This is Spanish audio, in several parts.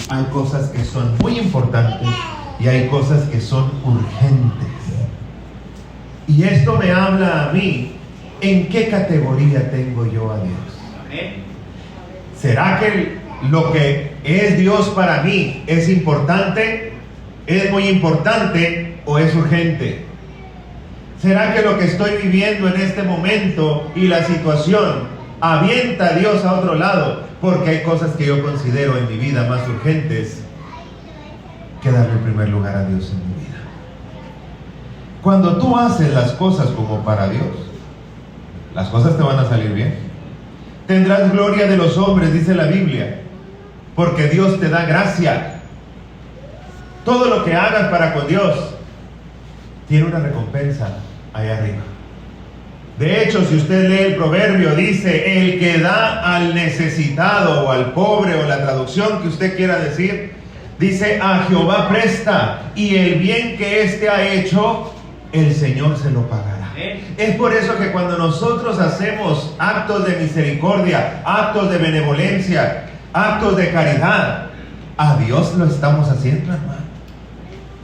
hay cosas que son muy importantes y hay cosas que son urgentes. Y esto me habla a mí, ¿en qué categoría tengo yo a Dios? ¿Será que lo que es Dios para mí es importante, es muy importante o es urgente? ¿Será que lo que estoy viviendo en este momento y la situación avienta a Dios a otro lado? Porque hay cosas que yo considero en mi vida más urgentes que darle el primer lugar a Dios en mi vida. Cuando tú haces las cosas como para Dios, las cosas te van a salir bien. Tendrás gloria de los hombres, dice la Biblia, porque Dios te da gracia. Todo lo que hagas para con Dios tiene una recompensa allá arriba. De hecho, si usted lee el proverbio, dice: el que da al necesitado o al pobre, o la traducción que usted quiera decir, dice: a Jehová presta, y el bien que éste ha hecho, el Señor se lo pagará. Es por eso que cuando nosotros hacemos actos de misericordia, actos de benevolencia, actos de caridad, a Dios lo estamos haciendo, hermano.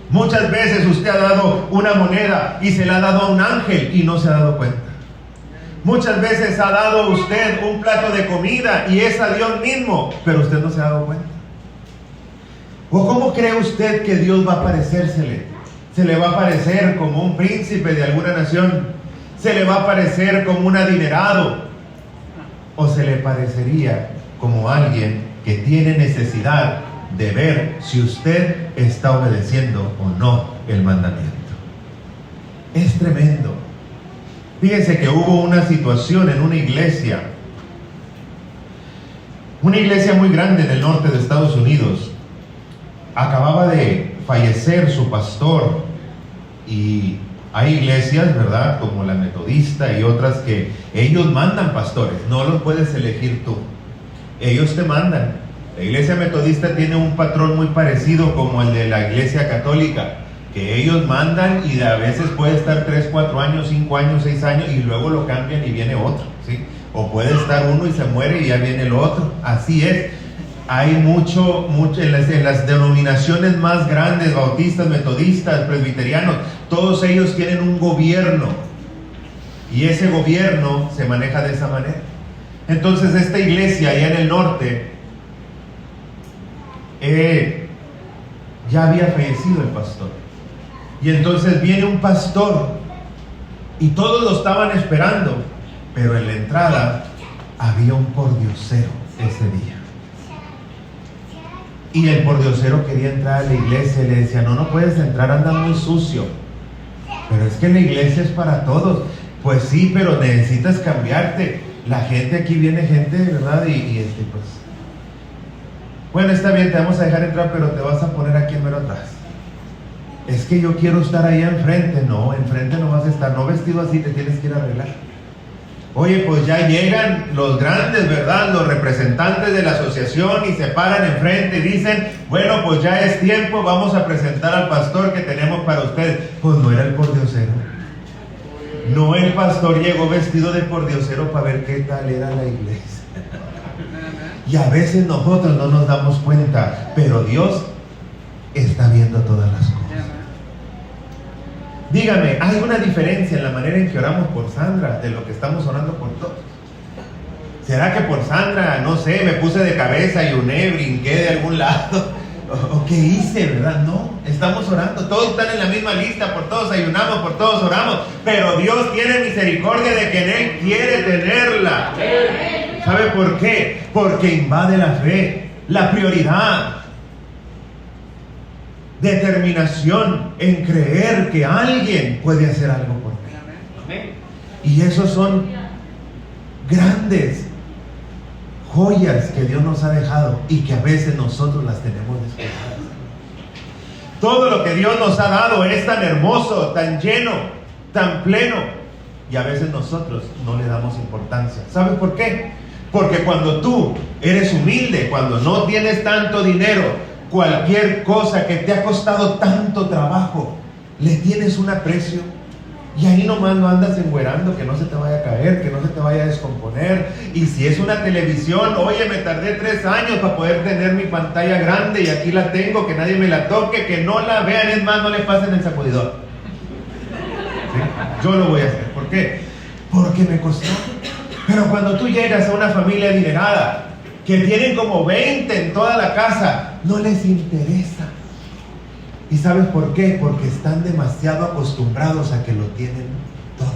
Muchas veces usted ha dado una moneda y se la ha dado a un ángel y no se ha dado cuenta. Muchas veces ha dado usted un plato de comida y es a Dios mismo, pero usted no se ha dado cuenta. ¿O cómo cree usted que Dios va a parecérsele? ¿Se le va a parecer como un príncipe de alguna nación? ¿Se le va a parecer como un adinerado? ¿O se le parecería como alguien que tiene necesidad de ver si usted está obedeciendo o no el mandamiento? Es tremendo. Fíjense que hubo una situación en una iglesia muy grande en el norte de Estados Unidos. Acababa de fallecer su pastor, y hay iglesias, ¿verdad?, como la metodista y otras, que ellos mandan pastores, no los puedes elegir tú, ellos te mandan. La iglesia metodista tiene un patrón muy parecido como el de la iglesia católica, que ellos mandan y a veces puede estar 3, 4 años, 5 años, 6 años y luego lo cambian y viene otro, ¿sí? O puede estar uno y se muere y ya viene el otro. Así es. Hay mucho en las denominaciones más grandes, bautistas, metodistas, presbiterianos, todos ellos tienen un gobierno y ese gobierno se maneja de esa manera. Entonces esta iglesia allá en el norte, ya había fallecido el pastor, y entonces viene un pastor y todos lo estaban esperando, pero en la entrada había un pordiosero ese día. Y el pordiosero quería entrar a la iglesia y le decía: no puedes entrar, anda muy sucio. Pero es que la iglesia es para todos. Pues sí, pero necesitas cambiarte. La gente aquí viene gente, ¿verdad? Pues, bueno, está bien, te vamos a dejar entrar, pero te vas a poner aquí en mero atrás. Es que yo quiero estar allá enfrente. No, enfrente no vas a estar, no vestido así, te tienes que ir a arreglar. Oye, pues ya llegan los grandes, ¿verdad?, los representantes de la asociación, y se paran enfrente y dicen: bueno, pues ya es tiempo, vamos a presentar al pastor que tenemos para ustedes. Pues no era el pordiosero. No, el pastor llegó vestido de pordiosero para ver qué tal era la iglesia. Y a veces nosotros no nos damos cuenta, pero Dios está viendo todas las cosas. Dígame, ¿hay una diferencia en la manera en que oramos por Sandra de lo que estamos orando por todos? ¿Será que por Sandra, no sé, me puse de cabeza, ayuné, brinqué de algún lado? ¿O qué hice, verdad? No, estamos orando, todos están en la misma lista, por todos ayunamos, por todos oramos, pero Dios tiene misericordia de quien Él quiere tenerla. ¿Sabe por qué? Porque invade la fe, la prioridad, determinación en creer que alguien puede hacer algo por mí. Y esos son grandes joyas que Dios nos ha dejado y que a veces nosotros las tenemos descuidadas. Todo lo que Dios nos ha dado es tan hermoso, tan lleno, tan pleno, y a veces nosotros no le damos importancia. ¿Sabes por qué? Porque cuando tú eres humilde, cuando no tienes tanto dinero, cualquier cosa que te ha costado tanto trabajo, le tienes un aprecio. Y ahí nomás no andas enguerando, que no se te vaya a caer, que no se te vaya a descomponer. Y si es una televisión, oye, me tardé 3 años para poder tener mi pantalla grande y aquí la tengo, que nadie me la toque, que no la vean, es más, no le pasen el sacudidor. ¿Sí? Yo lo voy a hacer. ¿Por qué? Porque me costó. Pero cuando tú llegas a una familia adinerada, que tienen como 20 en toda la casa, no les interesa. ¿Y sabes por qué? Porque están demasiado acostumbrados a que lo tienen todo.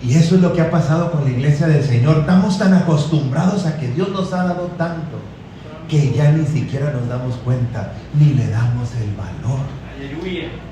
Y eso es lo que ha pasado con la iglesia del Señor. Estamos tan acostumbrados a que Dios nos ha dado tanto, que ya ni siquiera nos damos cuenta, ni le damos el valor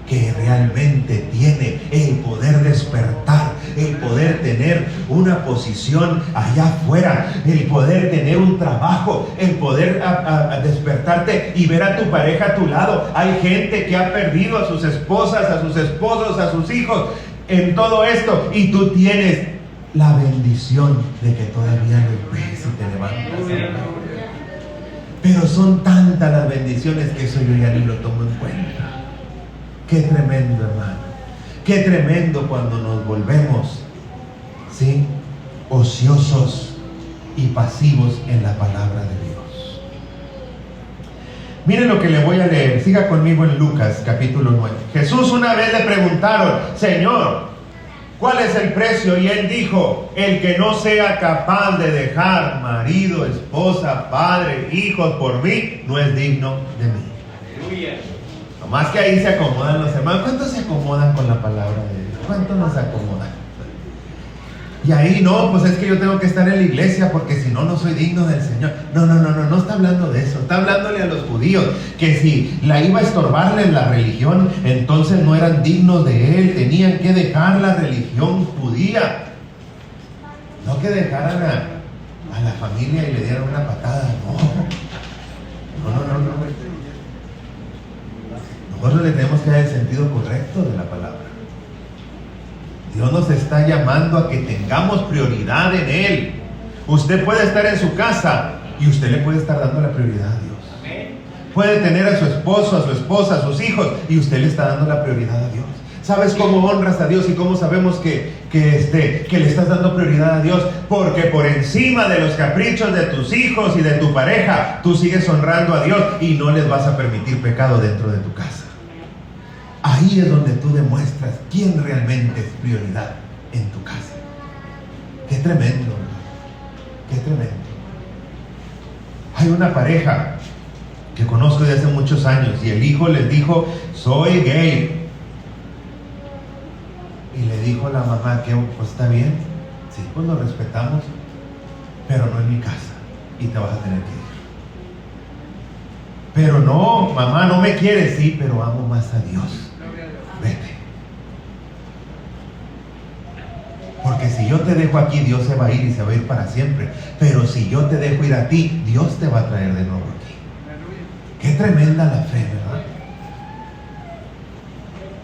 que realmente tiene el poder despertar, el poder tener una posición allá afuera, el poder tener un trabajo, el poder a despertarte y ver a tu pareja a tu lado. Hay gente que ha perdido a sus esposas, a sus esposos, a sus hijos en todo esto, y tú tienes la bendición de que todavía lo ves y te levantas. Pero son tantas las bendiciones que eso yo ya ni lo tomo en cuenta. Qué tremendo, hermano. Qué tremendo cuando nos volvemos, ¿sí?, ociosos y pasivos en la palabra de Dios. Miren lo que le voy a leer. Siga conmigo en Lucas capítulo 9. Jesús una vez le preguntaron: Señor, ¿cuál es el precio? Y él dijo: el que no sea capaz de dejar marido, esposa, padre, hijos por mí, no es digno de mí. Aleluya. Más que ahí se acomodan los hermanos. ¿Cuántos se acomodan con la palabra de Dios? ¿Cuántos nos acomodan? Y ahí no, pues es que yo tengo que estar en la iglesia porque si no, no soy digno del Señor. No está hablando de eso. Está hablándole a los judíos que si la iba a estorbarle la religión, entonces no eran dignos de él. Tenían que dejar la religión judía. No que dejaran a la familia y le dieran una patada. No. Nosotros le tenemos que dar el sentido correcto de la palabra. Dios nos está llamando a que tengamos prioridad en Él. Usted puede estar en su casa y usted le puede estar dando la prioridad a Dios. Puede tener a su esposo, a su esposa, a sus hijos, y usted le está dando la prioridad a Dios. ¿Sabes cómo honras a Dios y cómo sabemos que le estás dando prioridad a Dios? Porque por encima de los caprichos de tus hijos y de tu pareja, tú sigues honrando a Dios y no les vas a permitir pecado dentro de tu casa. Ahí es donde tú demuestras quién realmente es prioridad en tu casa. Qué tremendo, ¿verdad? Qué tremendo. Hay una pareja que conozco de hace muchos años y el hijo les dijo: soy gay. Y le dijo la mamá que pues está bien, sí, pues lo respetamos, pero no en mi casa y te vas a tener que ir. Pero no, mamá, no me quieres, sí, pero amo más a Dios. Vete. Porque si yo te dejo aquí, Dios se va a ir y se va a ir para siempre. Pero si yo te dejo ir a ti, Dios te va a traer de nuevo aquí. Qué tremenda la fe, ¿verdad?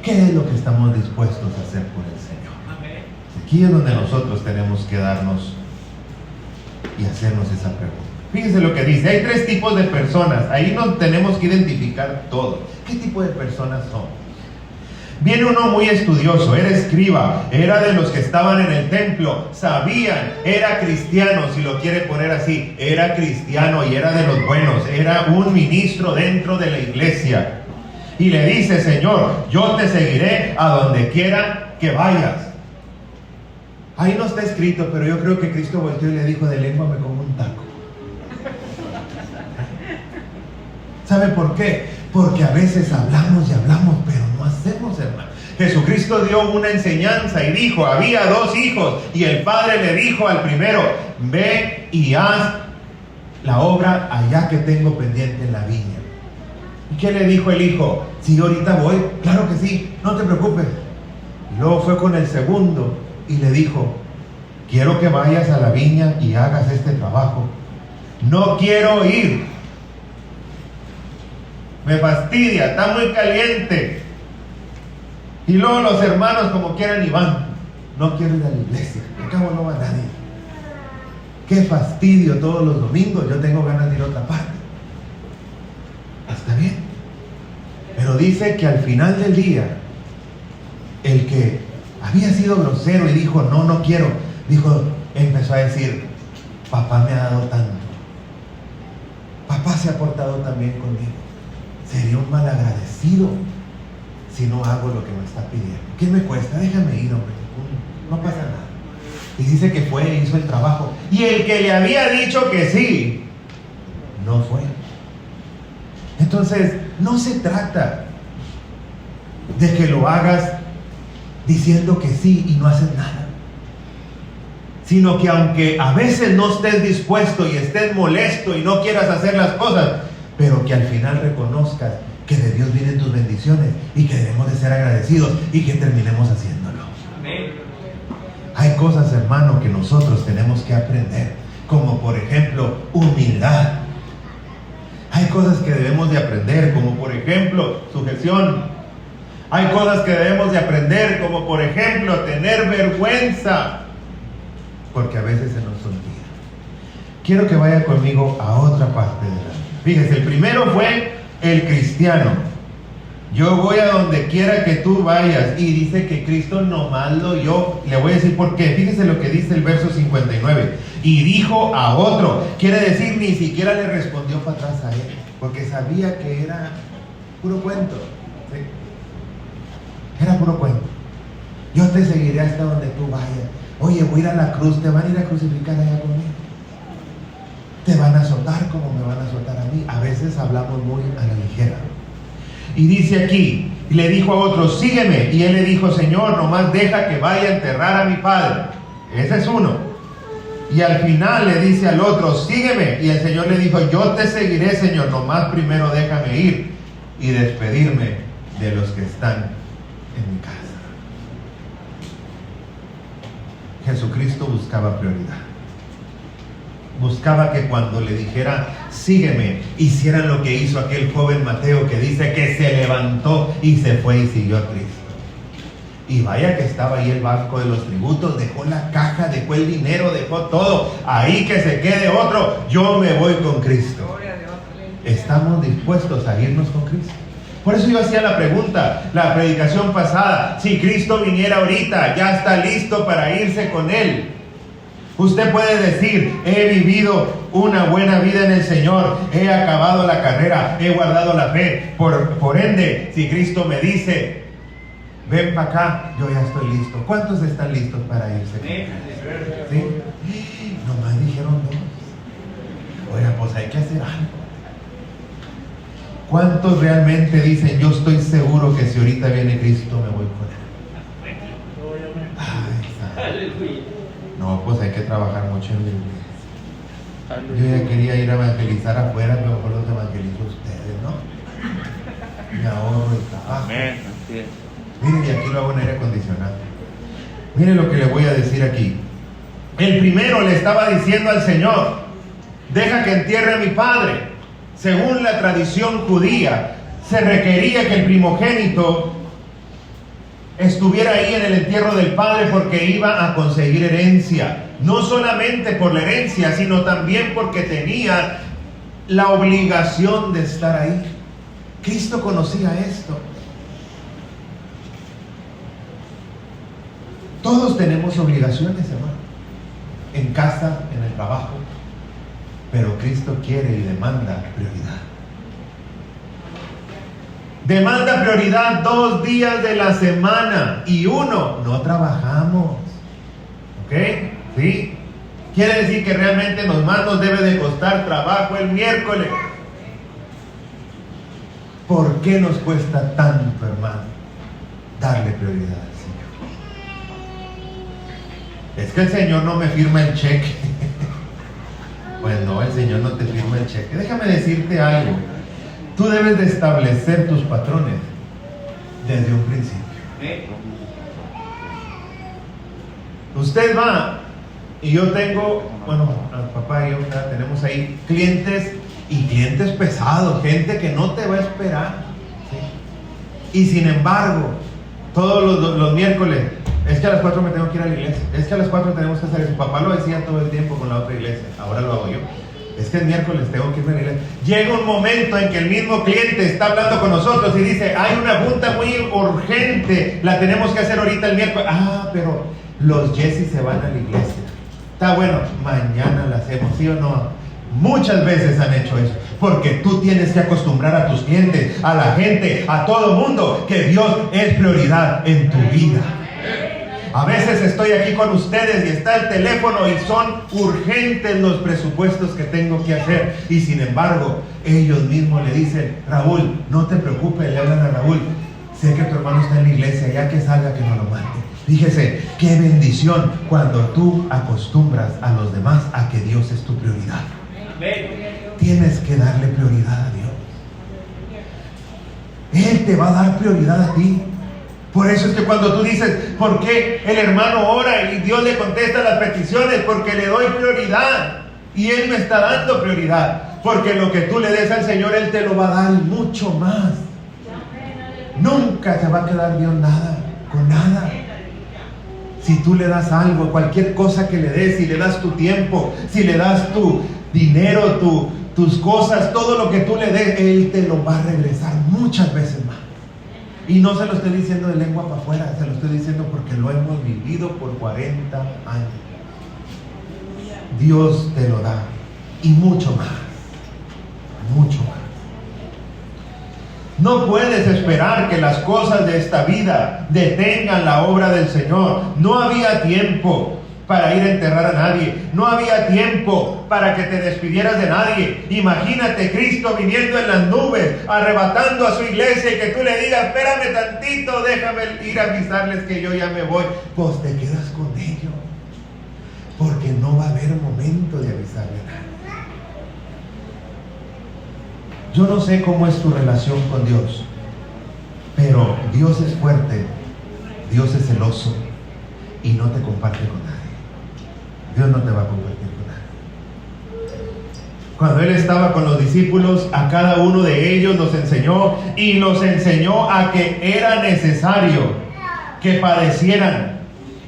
¿Qué es lo que estamos dispuestos a hacer por el Señor? Aquí es donde nosotros tenemos que darnos y hacernos esa pregunta. Fíjense lo que dice: hay 3 tipos de personas. Ahí nos tenemos que identificar todos. ¿Qué tipo de personas son? Viene uno muy estudioso, era escriba, era de los que estaban en el templo, sabían, era cristiano, si lo quiere poner así, era cristiano y era de los buenos, era un ministro dentro de la iglesia. Y le dice: Señor, yo te seguiré a donde quiera que vayas. Ahí no está escrito, pero yo creo que Cristo volteó y le dijo: de lengua me como un taco. ¿Sabe por qué? Porque a veces hablamos y hablamos, pero no hacemos, hermano. Jesucristo dio una enseñanza y dijo: había 2 hijos y el padre le dijo al primero: ve y haz la obra allá que tengo pendiente en la viña. ¿Y qué le dijo el hijo? Sí, ahorita voy. Claro que sí, no te preocupes. Y luego fue con el segundo y le dijo: quiero que vayas a la viña y hagas este trabajo. No quiero ir. Me fastidia, está muy caliente. Y luego los hermanos como quieran y van. No quiero ir a la iglesia, al cabo no va nadie. Qué fastidio todos los domingos, yo tengo ganas de ir a otra parte. Está bien. Pero dice que al final del día, el que había sido grosero y dijo, no, no quiero. Empezó a decir, papá me ha dado tanto. Papá se ha portado tan bien conmigo. Sería un malagradecido si no hago lo que me está pidiendo. ¿Qué me cuesta? Déjame ir, hombre. No pasa nada. Y dice que fue e hizo el trabajo. Y el que le había dicho que sí, no fue. Entonces, no se trata de que lo hagas diciendo que sí y no haces nada, sino que aunque a veces no estés dispuesto y estés molesto y no quieras hacer las cosas, pero que al final reconozcas que de Dios vienen tus bendiciones y que debemos de ser agradecidos y que terminemos haciéndolo. Amén. Hay cosas, hermano, que nosotros tenemos que aprender, como por ejemplo humildad. Hay cosas que debemos de aprender, como por ejemplo sujeción. Hay cosas que debemos de aprender, como por ejemplo tener vergüenza, porque a veces se nos olvida. Quiero que vaya conmigo a otra parte de la vida. Fíjese, el primero fue el cristiano. Yo voy a donde quiera que tú vayas, y dice que Cristo nomás lo oyó. Le voy a decir por qué. Fíjese lo que dice el verso 59. Y dijo a otro. Quiere decir, ni siquiera le respondió para atrás a él, porque sabía que era puro cuento. ¿Sí? Era puro cuento. Yo te seguiré hasta donde tú vayas. Oye, voy a ir a la cruz. ¿Te van a ir a crucificar allá conmigo? Te van a azotar como me van a azotar a mí. A veces hablamos muy a la ligera. Y dice aquí, y le dijo a otro, sígueme. Y él le dijo, Señor, nomás deja que vaya a enterrar a mi padre. Ese es uno. Y al final le dice al otro, sígueme. Y el Señor le dijo, yo te seguiré, Señor, nomás primero déjame ir y despedirme de los que están en mi casa. Jesucristo buscaba prioridad. Buscaba que cuando le dijera, sígueme, hicieran lo que hizo aquel joven Mateo, que dice que se levantó y se fue y siguió a Cristo. Y vaya que estaba ahí el banco de los tributos, dejó la caja, dejó el dinero, dejó todo. Ahí que se quede otro, yo me voy con Cristo. ¿Estamos dispuestos a irnos con Cristo? Por eso yo hacía la pregunta, la predicación pasada, si Cristo viniera ahorita, ya está listo para irse con Él. Usted puede decir, he vivido una buena vida en el Señor, he acabado la carrera, he guardado la fe. Por ende, si Cristo me dice, ven para acá, yo ya estoy listo. ¿Cuántos están listos para irse? ¿Sí? Nomás dijeron dos. Oiga, pues hay que hacer algo. ¿Cuántos realmente dicen, yo estoy seguro que si ahorita viene Cristo me voy con Él? Ay, no, pues hay que trabajar mucho en la iglesia. Yo ya quería ir a evangelizar afuera, pero mejor los evangelizo a ustedes, ¿no? Me ahorro el trabajo. Miren, y aquí lo hago en aire acondicionado. Miren lo que le voy a decir aquí. El primero le estaba diciendo al Señor, deja que entierre a mi padre. Según la tradición judía, se requería que el primogénito estuviera ahí en el entierro del padre porque iba a conseguir herencia. No solamente por la herencia, sino también porque tenía la obligación de estar ahí. Cristo conocía esto. Todos tenemos obligaciones, hermano, en casa, en el trabajo. Pero Cristo quiere y demanda prioridad. Demanda prioridad 2 días de la semana y 1 no trabajamos. ¿Ok? ¿Sí? Quiere decir que realmente más nos debe de costar trabajo el miércoles. ¿Por qué nos cuesta tanto, hermano, darle prioridad al Señor? Es que el Señor no me firma el cheque. Pues no, el Señor no te firma el cheque. Déjame decirte algo. Tú debes de establecer tus patrones desde un principio. Usted va, y yo tengo, bueno, al papá y yo tenemos ahí clientes, y clientes pesados, gente que no te va a esperar, ¿sí? Y sin embargo, todos los miércoles, es que a las 4 me tengo que ir a la iglesia, es que a las 4 tenemos que hacer eso. Papá lo decía todo el tiempo con la otra iglesia, ahora lo hago yo. Es que el miércoles tengo que ir a la iglesia. Llega un momento en que el mismo cliente está hablando con nosotros y dice, hay una junta muy urgente, la tenemos que hacer ahorita el miércoles. Pero los Jesse se van a la iglesia. Está bueno, mañana la hacemos, ¿sí o no? Muchas veces han hecho eso, porque tú tienes que acostumbrar a tus clientes, a la gente, a todo el mundo, que Dios es prioridad en tu vida. A veces estoy aquí con ustedes y está el teléfono y son urgentes los presupuestos que tengo que hacer. Y sin embargo, ellos mismos le dicen, Raúl, no te preocupes, le hablan a Raúl, sé que tu hermano está en la iglesia, ya que salga que nos lo mande. Fíjese, qué bendición cuando tú acostumbras a los demás a que Dios es tu prioridad. Tienes que darle prioridad a Dios. Él te va a dar prioridad a ti. Por eso es que cuando tú dices, ¿por qué el hermano ora y Dios le contesta las peticiones? Porque le doy prioridad y Él me está dando prioridad. Porque lo que tú le des al Señor, Él te lo va a dar y mucho más. Nunca te va a quedar Dios nada, con nada. Si tú le das algo, cualquier cosa que le des, si le das tu tiempo, si le das tu dinero, tus cosas, todo lo que tú le des, Él te lo va a regresar muchas veces más. Y no se lo estoy diciendo de lengua para afuera, se lo estoy diciendo porque lo hemos vivido por 40 años. Dios te lo da y mucho más, mucho más. No puedes esperar que las cosas de esta vida detengan la obra del Señor. No había tiempo para ir a enterrar a nadie. No había tiempo para que te despidieras de nadie. Imagínate Cristo viniendo en las nubes, arrebatando a su iglesia y que tú le digas, espérame tantito, déjame ir a avisarles que yo ya me voy. Pues te quedas con ellos, porque no va a haber momento de avisarle a nadie. Yo no sé cómo es tu relación con Dios, pero Dios es fuerte, Dios es celoso y no te comparte con nadie. Dios no te va a compartir con nadie. Cuando Él estaba con los discípulos, a cada uno de ellos los enseñó y los enseñó a que era necesario que padecieran.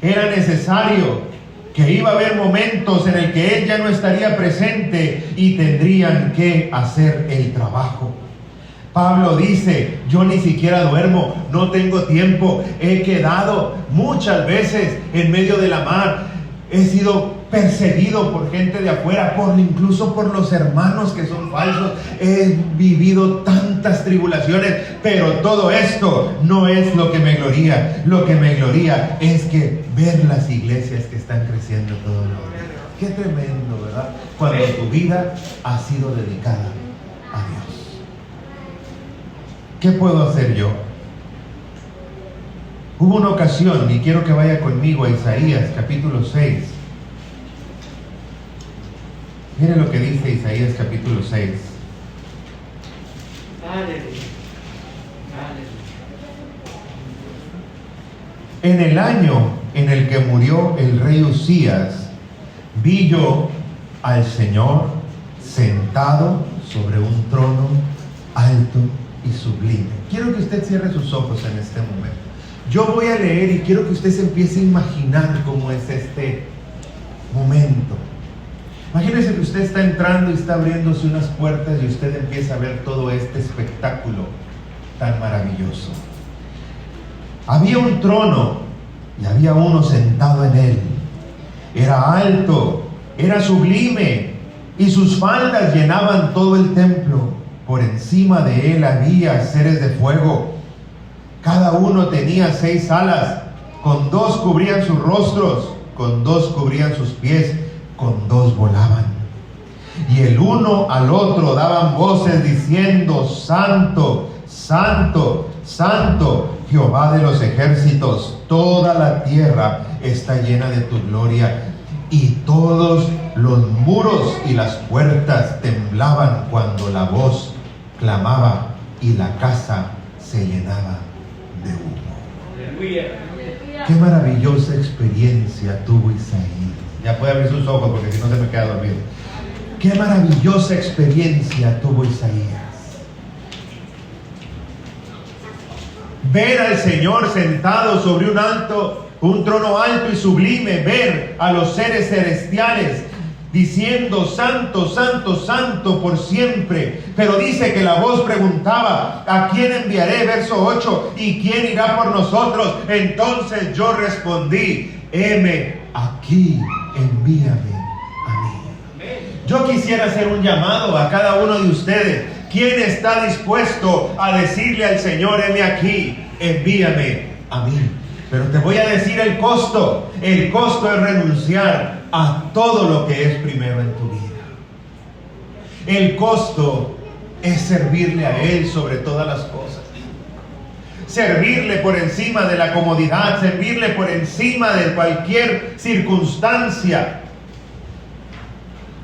Era necesario que iba a haber momentos en el que Él ya no estaría presente y tendrían que hacer el trabajo. Pablo dice, yo ni siquiera duermo, no tengo tiempo, he quedado muchas veces en medio de la mar, he sido perseguido por gente de afuera, incluso por los hermanos que son falsos, he vivido tantas tribulaciones, pero todo esto no es lo que me gloría. Lo que me gloría es que ver las iglesias que están creciendo todos los días. Qué tremendo, ¿verdad? Cuando tu vida ha sido dedicada a Dios. ¿Qué puedo hacer yo? Hubo una ocasión, y quiero que vaya conmigo a Isaías capítulo 6. Miren lo que dice Isaías capítulo 6. En el año en el que murió el rey Usías, vi yo al Señor sentado sobre un trono alto y sublime. Quiero que usted cierre sus ojos en este momento. Yo voy a leer y quiero que usted se empiece a imaginar cómo es este momento. Imagínese que usted está entrando y está abriéndose unas puertas y usted empieza a ver todo este espectáculo tan maravilloso. Había un trono y había uno sentado en él. Era alto, era sublime y sus faldas llenaban todo el templo. Por encima de él había seres de fuego. Cada uno tenía 6 alas, con 2 cubrían sus rostros, con 2 cubrían sus pies, con 2 volaban. Y el uno al otro daban voces diciendo, Santo, Santo, Santo, Jehová de los ejércitos, toda la tierra está llena de tu gloria. Y todos los muros y las puertas temblaban cuando la voz clamaba y la casa se llenaba de humo. Qué maravillosa experiencia tuvo Isaías. Ya puede abrir sus ojos porque si no se me queda dormido. Qué maravillosa experiencia tuvo Isaías. Ver al Señor sentado sobre un trono alto y sublime, ver a los seres celestiales diciendo: Santo, Santo, Santo por siempre. Pero dice que la voz preguntaba: ¿a quién enviaré? Verso 8: ¿y quién irá por nosotros? Entonces yo respondí: heme aquí, envíame a mí. Yo quisiera hacer un llamado a cada uno de ustedes. ¿Quién está dispuesto a decirle al Señor: heme aquí, envíame a mí? Pero te voy a decir el costo. El costo es renunciar a todo lo que es primero en tu vida. El costo es servirle a Él sobre todas las cosas. Servirle por encima de la comodidad, servirle por encima de cualquier circunstancia.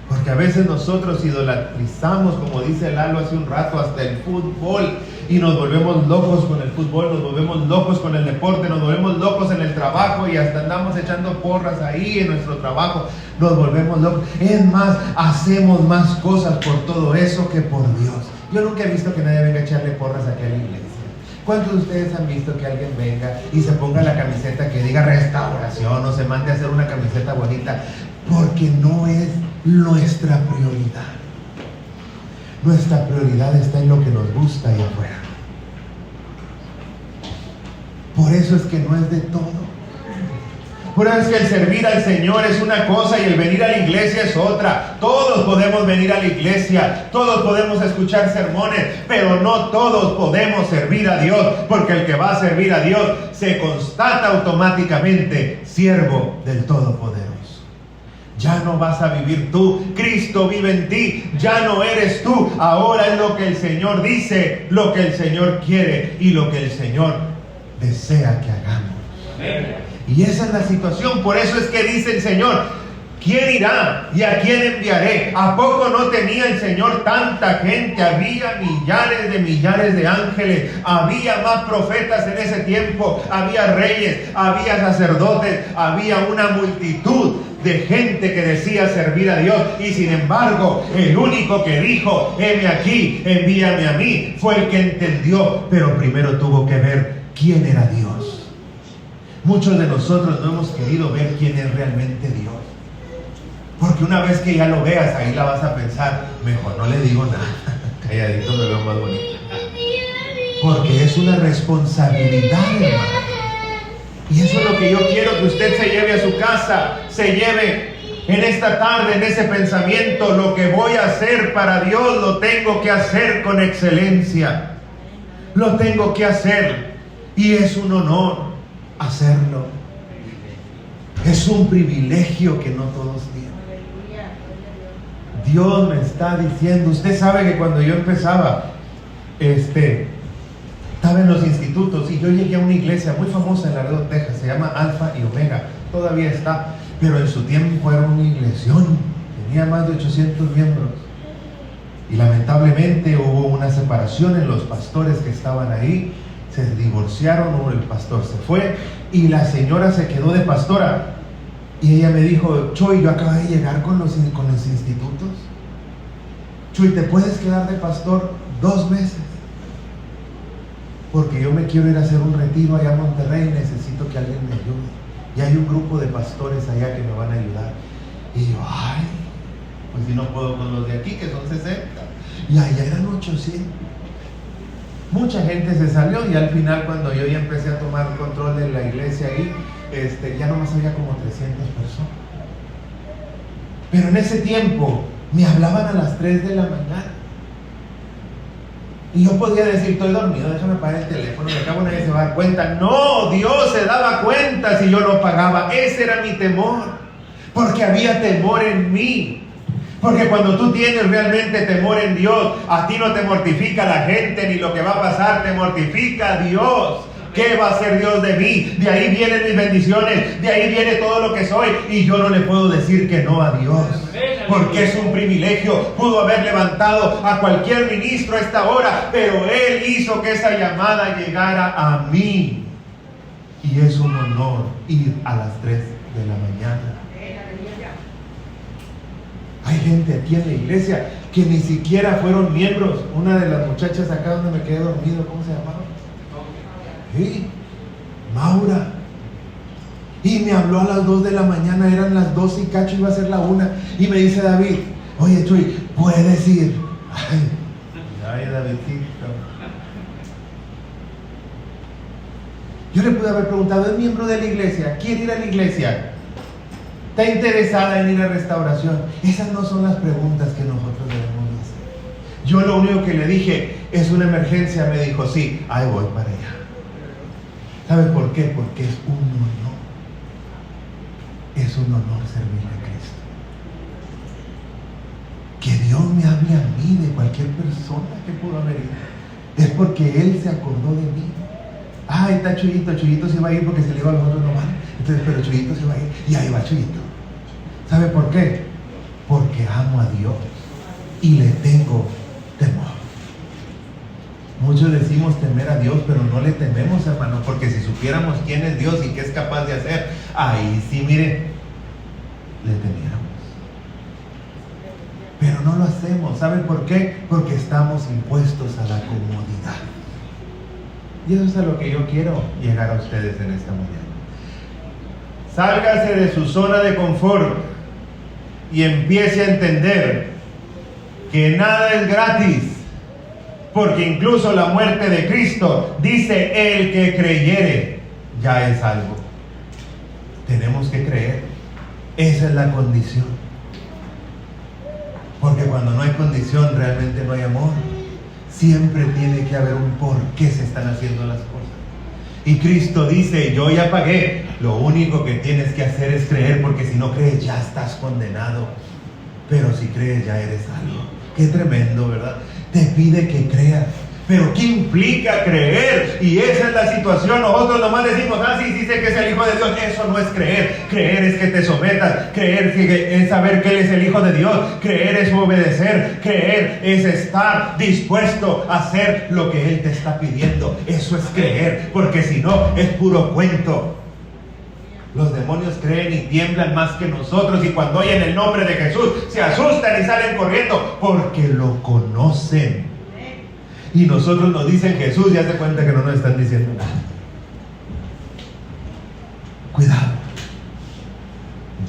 Porque a veces nosotros idolatrizamos, como dice Lalo hace un rato, hasta el fútbol, y nos volvemos locos con el fútbol, nos volvemos locos con el deporte, nos volvemos locos en el trabajo, y hasta andamos echando porras ahí en nuestro trabajo, nos volvemos locos. Es más, hacemos más cosas por todo eso que por Dios. Yo nunca he visto que nadie venga a echarle porras aquí a la iglesia. ¿Cuántos de ustedes han visto que alguien venga y se ponga la camiseta que diga restauración, o se mande a hacer una camiseta bonita? Porque no es nuestra prioridad. Nuestra prioridad está en lo que nos gusta ahí afuera. Por eso es que no es de todo. Por eso es que el servir al Señor es una cosa y el venir a la iglesia es otra. Todos podemos venir a la iglesia, todos podemos escuchar sermones, pero no todos podemos servir a Dios, porque el que va a servir a Dios se constata automáticamente siervo del Todopoderoso. Ya no vas a vivir tú, Cristo vive en ti, ya no eres tú, ahora es lo que el Señor dice, lo que el Señor quiere y lo que el Señor desea que hagamos. Amén. Y esa es la situación. Por eso es que dice el Señor: ¿quién irá y a quién enviaré? ¿A poco no tenía el Señor tanta gente? Había millares de ángeles, había más profetas en ese tiempo, había reyes, había sacerdotes, había una multitud de gente que decía servir a Dios, y sin embargo el único que dijo: heme aquí, envíame a mí, fue el que entendió, pero primero tuvo que ver quién era Dios. Muchos de nosotros no hemos querido ver quién es realmente Dios, porque una vez que ya lo veas, ahí la vas a pensar: mejor no le digo nada, calladito me veo más bonito. Porque es una responsabilidad, hermano. Y eso es lo que yo quiero que usted se lleve a su casa, se lleve en esta tarde, en ese pensamiento: lo que voy a hacer para Dios lo tengo que hacer con excelencia, lo tengo que hacer, y es un honor hacerlo, es un privilegio que no todos tienen. Dios me está diciendo, usted sabe que cuando yo empezaba, estaba en los institutos, y yo llegué a una iglesia muy famosa en Laredo, Texas, se llama Alfa y Omega, todavía está, pero en su tiempo era una iglesión, tenía más de 800 miembros, y lamentablemente hubo una separación en los pastores que estaban ahí, se divorciaron, el pastor se fue, y la señora se quedó de pastora, y ella me dijo: Choy, yo acabo de llegar con los institutos, Choy, ¿te puedes quedar de pastor 2 meses? Porque yo me quiero ir a hacer un retiro allá a Monterrey y necesito que alguien me ayude. Y hay un grupo de pastores allá que me van a ayudar. Y yo, ay, pues si no puedo con los de aquí, que son 60. Y allá eran 800. Mucha gente se salió, y al final, cuando yo ya empecé a tomar control de la iglesia ahí, ya nomás había como 300 personas. Pero en ese tiempo me hablaban a las 3 de la mañana. Y yo podía decir: estoy dormido, déjame pagar el teléfono, de acabo nadie se va a dar cuenta. No, Dios se daba cuenta si yo no pagaba. Ese era mi temor, porque había temor en mí. Porque cuando tú tienes realmente temor en Dios, a ti no te mortifica la gente ni lo que va a pasar, te mortifica Dios. ¿Qué va a hacer Dios de mí? De ahí vienen mis bendiciones, de ahí viene todo lo que soy, y yo no le puedo decir que no a Dios, porque es un privilegio. Pudo haber levantado a cualquier ministro a esta hora, pero Él hizo que esa llamada llegara a mí, y es un honor ir a las 3 de la mañana. Hay gente aquí en la iglesia que ni siquiera fueron miembros. Una de las muchachas acá donde me quedé dormido, ¿cómo se llamaba? Sí, Maura. Y me habló a las 2 de la mañana, eran las 12 y cacho, iba a ser la 1. Y me dice David, oye Chuy, ¿puedes ir? Ay, Davidcito. Yo le pude haber preguntado, ¿es miembro de la iglesia? ¿Quiere ir a la iglesia? ¿Está interesada en ir a restauración? Esas no son las preguntas que nosotros debemos hacer. Yo lo único que le dije, es una emergencia. Me dijo, sí, ahí voy para allá. ¿Sabe por qué? Porque es un honor. Es un honor servirle a Cristo. Que Dios me hable a mí de cualquier persona que pudo haber ido, es porque Él se acordó de mí. Ahí está Chuyito, Chuyito se va a ir porque se le iba a los otros nomás. Entonces, pero Chuyito se va a ir y ahí va Chuyito. ¿Sabe por qué? Porque amo a Dios y le tengo temor. Muchos decimos temer a Dios, pero no le tememos, hermano, porque si supiéramos quién es Dios y qué es capaz de hacer, ahí sí, mire, le temiéramos. Pero no lo hacemos. ¿Saben por qué? Porque estamos impuestos a la comodidad. Y eso es a lo que yo quiero llegar a ustedes en esta mañana. Sálgase de su zona de confort y empiece a entender que nada es gratis, porque incluso la muerte de Cristo, dice, el que creyere ya es salvo. Tenemos que creer. Esa es la condición. Porque cuando no hay condición, realmente no hay amor. Siempre tiene que haber un por qué se están haciendo las cosas. Y Cristo dice, yo ya pagué, lo único que tienes que hacer es creer, porque si no crees ya estás condenado. Pero si crees ya eres salvo. Qué tremendo, ¿verdad? Te pide que creas. Pero ¿qué implica creer? Y esa es la situación. Nosotros nomás decimos, sí sé que es el Hijo de Dios. Eso no es creer. Creer es que te sometas. Creer es saber que Él es el Hijo de Dios. Creer es obedecer. Creer es estar dispuesto a hacer lo que Él te está pidiendo. Eso es creer. Porque si no, es puro cuento. Los demonios creen y tiemblan más que nosotros, y cuando oyen el nombre de Jesús se asustan y salen corriendo porque lo conocen. Y nosotros nos dicen Jesús, ya se cuenta que no nos están diciendo nada. Cuidado.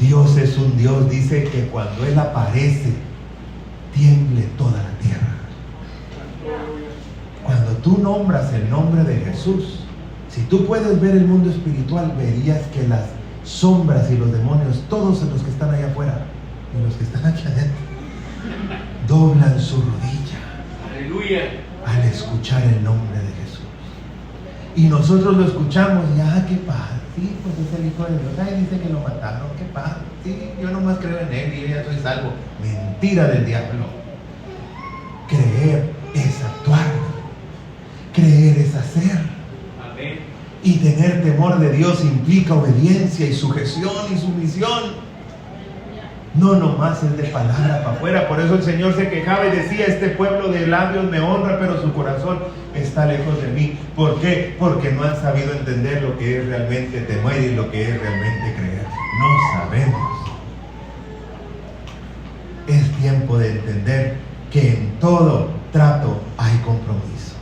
Dios es un Dios, dice que cuando Él aparece, tiemble toda la tierra. Cuando tú nombras el nombre de Jesús, si tú puedes ver el mundo espiritual, verías que las sombras y los demonios, todos los que están allá afuera y los que están aquí adentro, doblan su rodilla. Aleluya. Al escuchar el nombre de Jesús. Y nosotros lo escuchamos y qué padre, sí, pues es el Hijo de Dios. Ay, dice que lo mataron, qué padre, sí, yo nomás creo en Él y yo ya soy salvo. Mentira del diablo. Creer es actuar. Creer es hacer. Amén. Y tener temor de Dios implica obediencia y sujeción y sumisión. No nomás es de palabra para afuera. Por eso el Señor se quejaba y decía, este pueblo de labios me honra, pero su corazón está lejos de mí. ¿Por qué? Porque no han sabido entender lo que es realmente temer y lo que es realmente creer. No sabemos. Es tiempo de entender que en todo trato hay compromiso.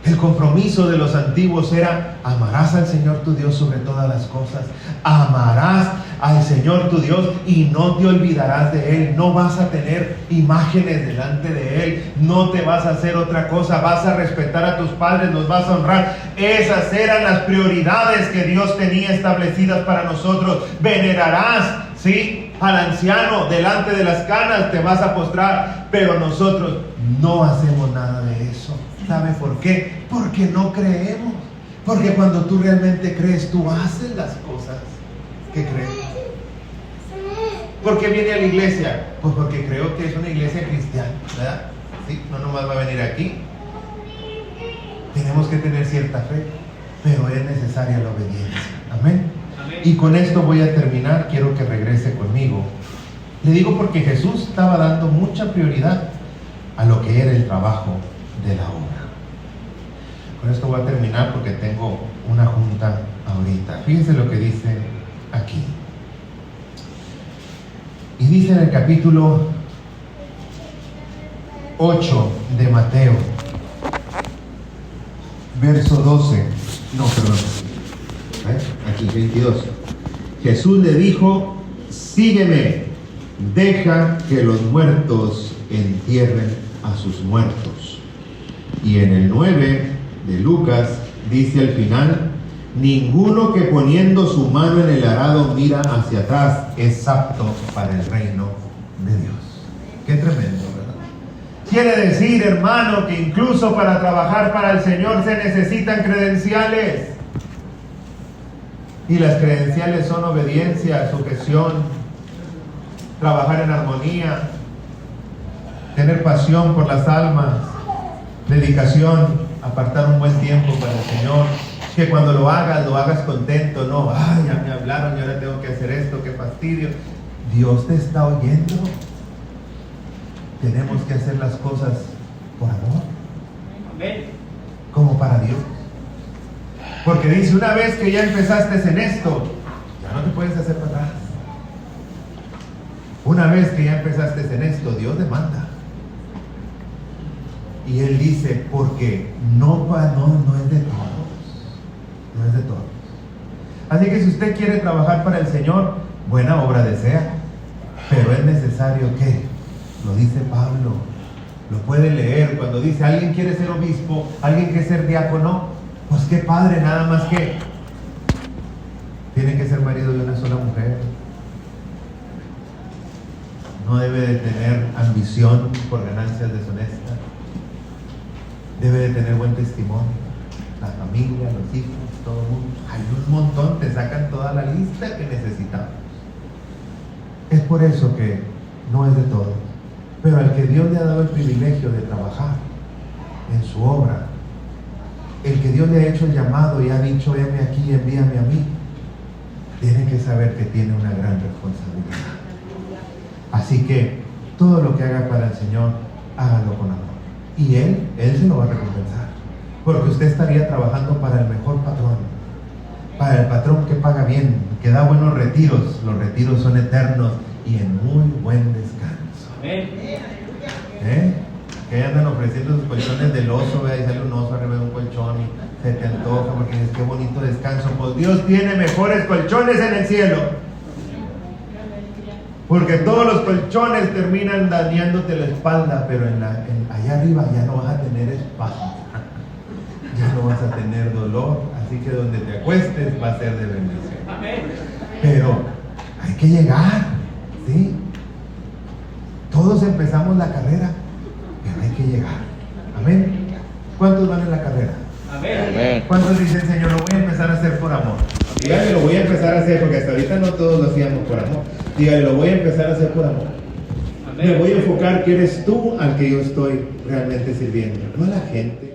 El compromiso de los antiguos era: amarás al Señor tu Dios sobre todas las cosas, amarás al Señor tu Dios y no te olvidarás de Él. No vas a tener imágenes delante de Él, no te vas a hacer otra cosa, vas a respetar a tus padres, los vas a honrar. Esas eran las prioridades que Dios tenía establecidas para nosotros. Venerarás, ¿sí?, al anciano, delante de las canas te vas a postrar, pero nosotros no hacemos nada de eso. ¿Sabe por qué? Porque no creemos. Porque cuando tú realmente crees, tú haces las cosas que crees. ¿Por qué viene a la iglesia? Pues porque creo que es una iglesia cristiana, ¿verdad? ¿Sí? No nomás va a venir aquí. Tenemos que tener cierta fe, pero es necesaria la obediencia. Amén. Amén. Y con esto voy a terminar. Quiero que regrese conmigo. Le digo porque Jesús estaba dando mucha prioridad a lo que era el trabajo de la obra. Con esto voy a terminar porque tengo una junta ahorita. Fíjense lo que dice aquí. Y dice en el capítulo 8 de Mateo, verso 12. No, perdón. Aquí, 22. Jesús le dijo, sígueme, deja que los muertos entierren a sus muertos. Y en el 9 de Lucas dice al final, ninguno que poniendo su mano en el arado mira hacia atrás es apto para el reino de Dios. Qué tremendo, ¿verdad? Quiere decir, hermano, que incluso para trabajar para el Señor se necesitan credenciales. Y las credenciales son obediencia, sujeción, trabajar en armonía, tener pasión por las almas, dedicación, apartar un buen tiempo para el Señor. Que cuando lo hagas contento, no, ay, ya me hablaron y ahora tengo que hacer esto, qué fastidio. Dios te está oyendo. Tenemos que hacer las cosas por amor. Amén. Como para Dios. Porque dice, una vez que ya empezaste en esto, ya no te puedes hacer para atrás. Una vez que ya empezaste en esto, Dios demanda. Y Él dice, porque no es de todos. No es de todos. Así que si usted quiere trabajar para el Señor, buena obra desea. Pero es necesario que, lo dice Pablo, lo puede leer cuando dice, alguien quiere ser obispo, alguien quiere ser diácono, pues qué padre, nada más que tiene que ser marido de una sola mujer. No debe de tener ambición por ganancias deshonestas. Debe de tener buen testimonio. La familia, los hijos, todo el mundo. Hay un montón, te sacan toda la lista que necesitamos. Es por eso que no es de todos. Pero al que Dios le ha dado el privilegio de trabajar en su obra, el que Dios le ha hecho el llamado y ha dicho, heme aquí, envíame a mí, tiene que saber que tiene una gran responsabilidad. Así que todo lo que haga para el Señor, hágalo con amor. Y Él se lo va a recompensar. Porque usted estaría trabajando para el mejor patrón. Para el patrón que paga bien, que da buenos retiros. Los retiros son eternos y en muy buen descanso. Que andan ofreciendo sus colchones del oso, ¿ve? Y sale un oso arriba de un colchón y se te antoja porque dices, qué bonito descanso. Pues Dios tiene mejores colchones en el cielo. Porque todos los colchones terminan dañándote la espalda, pero allá arriba ya no vas a tener espalda. Ya no vas a tener dolor, así que donde te acuestes va a ser de bendición. Pero hay que llegar, ¿sí? Todos empezamos la carrera, pero hay que llegar. Amén. ¿Cuántos van en la carrera? Amén. ¿Cuántos dicen, Señor, lo voy a empezar a hacer por amor? Dígale, lo voy a empezar a hacer, porque hasta ahorita no todos lo hacíamos por amor. Dígale, lo voy a empezar a hacer por amor. Amén. Me voy a enfocar que eres tú al que yo estoy realmente sirviendo, no a la gente.